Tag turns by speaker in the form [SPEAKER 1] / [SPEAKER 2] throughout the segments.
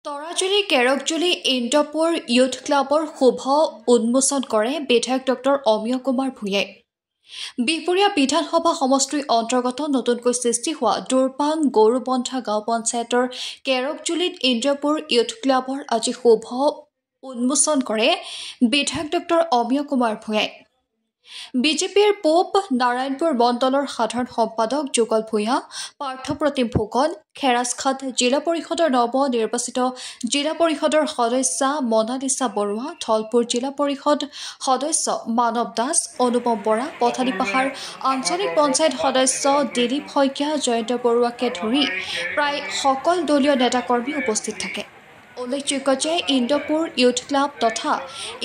[SPEAKER 1] Tarajuli কেৰকজুলি ইণ্ডপুৰ youth ক্লাবৰ শুভ উন্মোচন কৰে বিধায়ক ডক্টৰ অমিয় কুমাৰ ভূঞাই। বিহপুৰীয়া বিধানসভা সমষ্টিৰ অন্তৰ্গত নতুনকৈ সৃষ্টি হোৱা দুৰপাং গৰুবন্ধা গাঁও পঞ্চায়তৰ কেৰকজুলিত ইণ্ডপুৰ ইউথ ক্লাবৰ আজি শুভ উন্মোচন কৰে বিধায়ক ডক্টৰ অমিয় কুমাৰ ভূঞাই। বিজেপিৰ পূব নাৰায়ণপুৰ মণ্ডলৰ সাধাৰণ সম্পাদক যুগল ভূঞা, পাৰ্থপ্ৰতিম ফুকন, খেৰাজখাট জিলা পৰিষদৰ নৱ নিৰ্বাচিত জিলা পৰিষদৰ সদস্য মনালিছা বৰুৱা, ধলপুৰ জিলা পৰিষদ সদস্য মানৱ দাস, অনুপম বৰা, পথালিপাহাৰ আঞ্চলিক পঞ্চায়ত সদস্য দিলীপ শইকীয়া, জয়ন্ত বৰুৱাকে ধৰি প্ৰায় সকল দলীয় নেতাকৰ্মী উপস্থিত থাকে। উল্লেখযোগ্য যে ইণ্ডপুৰ ইউথ ক্লাব তথা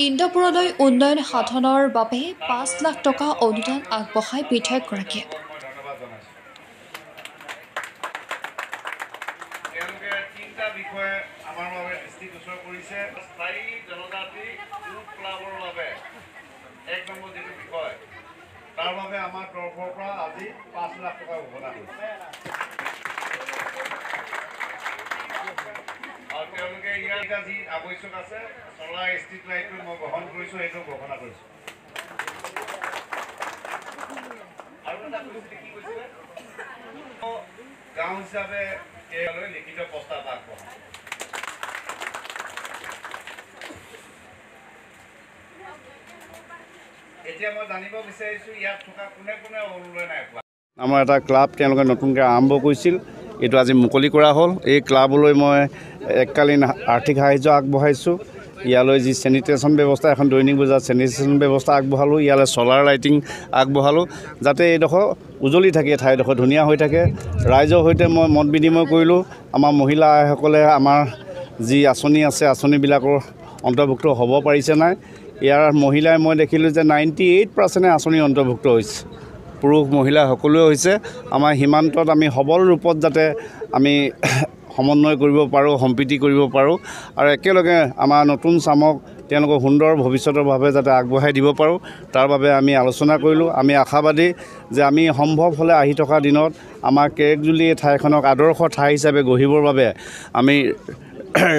[SPEAKER 1] ইণ্ডপুৰলৈ উন্নয়ন সাধনৰ বাবে ৫ লাখ টকা অনুদান আগবঢ়ায় বিধায়কগৰাকীয়ে।
[SPEAKER 2] তাৰ বাবে আমাৰ তৰফৰ পৰা আজি ৫ লাখ টকা ঘোষণা কৰিছে। আৰু তেওঁলোকে ইয়াত যি আৱশ্যক আছে চলাৰ ষ্ট্ৰীট লাইটটো মই গ্ৰহণ কৰিছোঁ, সেইটো ঘোষণা কৰিছোঁ। আৰু এটা কৈছিলে কি কৈছিলে, গাঁও হিচাপে ইয়ালৈ লিখিত প্ৰস্তাৱ আগবঢ়াম। এতিয়া মই জানিব বিচাৰিছোঁ ইয়াত থকা কোনে কোনে অৰুণোদয় নাই পোৱা। আমাৰ এটা ক্লাব তেওঁলোকে নতুনকৈ আৰম্ভ কৰিছিল, এইটো আজি মুকলি কৰা হ'ল। এই ক্লাবলৈ মই এককালীন আৰ্থিক সাহায্য আগবঢ়াইছোঁ। ইয়ালৈ যি চেনিটেশ্যন ব্যৱস্থা, এখন দৈনিক বজাত চেনিটেশ্যন ব্যৱস্থা আগবঢ়ালোঁ। ইয়ালৈ চলাৰ লাইটিং আগবঢ়ালোঁ, যাতে এইডোখৰ উজ্বলি থাকে, ঠাইডোখৰ ধুনীয়া হৈ থাকে। ৰাইজৰ সৈতে মই মত বিনিময় কৰিলোঁ। আমাৰ মহিলা আইসকলে আমাৰ যি আঁচনি আছে, আঁচনিবিলাকৰ অন্তৰ্ভুক্ত হ'ব পাৰিছে নাই। ইয়াৰ মহিলাই মই দেখিলোঁ যে 98% আঁচনি অন্তৰ্ভুক্ত হৈছে। পুৰুষ মহিলা সকলোৱে হৈছে। আমাৰ সীমান্তত আমি সবল ৰূপত যাতে আমি সমন্বয় কৰিব পাৰোঁ, সম্প্ৰীতি কৰিব পাৰোঁ, আৰু একেলগে আমাৰ নতুন চামক তেওঁলোকক সুন্দৰ ভৱিষ্যতৰ বাবে যাতে আগবঢ়াই দিব পাৰোঁ, তাৰ বাবে আমি আলোচনা কৰিলোঁ। আমি আশাবাদী যে আমি সম্ভৱ হ'লে আহি থকা দিনত আমাৰ কেৰকজুলি ঠাইখনক আদৰ্শ ঠাই হিচাপে গঢ়িবৰ বাবে আমি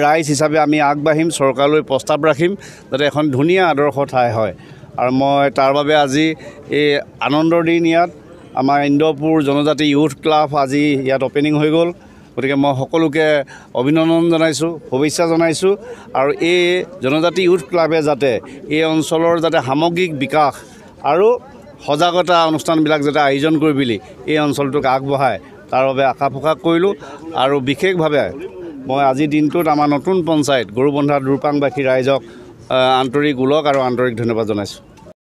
[SPEAKER 2] ৰাইজ হিচাপে আমি আগবাঢ়িম, চৰকাৰলৈ প্ৰস্তাৱ ৰাখিম যাতে এখন ধুনীয়া আদৰ্শ ঠাই হয়। আৰু মই তাৰ বাবে আজি এই আনন্দৰ দিন, ইয়াত আমাৰ ইণ্ডপুৰ জনজাতি ইউথ ক্লাব আজি ইয়াত অপেনিং হৈ গ'ল। গতিকে মই সকলোকে অভিনন্দন জনাইছোঁ, শুভেচ্ছা জনাইছোঁ। আৰু এই জনজাতি ইউথ ক্লাবে যাতে এই অঞ্চলৰ যাতে সামগ্ৰিক বিকাশ আৰু সজাগতা অনুষ্ঠানবিলাক যাতে আয়োজন কৰি পেলি এই অঞ্চলটোক আগবঢ়ায়, তাৰ বাবে আশা প্ৰকাশ কৰিলোঁ। আৰু বিশেষভাৱে মই আজিৰ দিনটোত আমাৰ নতুন পঞ্চায়ত গৰুবন্ধা দুৰপাংবাসী ৰাইজক আন্তৰিক ওলগ আৰু আন্তৰিক ধন্যবাদ জনাইছোঁ।